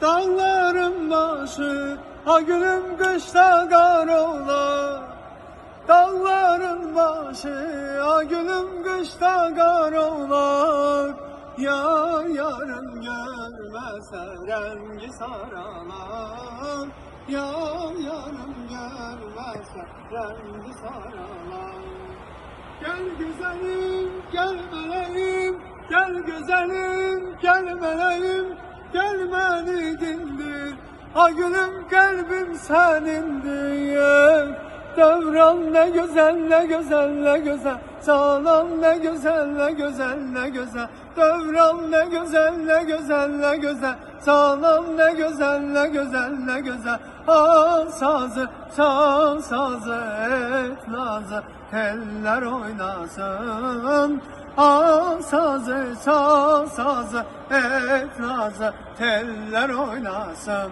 Dağların başı, ha gülüm kışta kar olar. Dağların başı, ha gülüm kışta kar olar. Yar yarın görmese rengi saralar. Yar yarın görmese rengi saralar. Gel güzelim, gel meleğim, gel güzelim, gel meleğim, gel beni dindir. Ha gülüm kalbim senindir. Devran ne güzel, ne güzel, ne güzel. Canan ne güzel, ne güzel, ne güzel. Devran ne güzel, ne güzel, ne güzel. Canan ne güzel, ne güzel, ne güzel. Al sazı, çal sazı, et nazı, teller oynasın. Al sazı, çal sazı, et nazı, teller oynasın.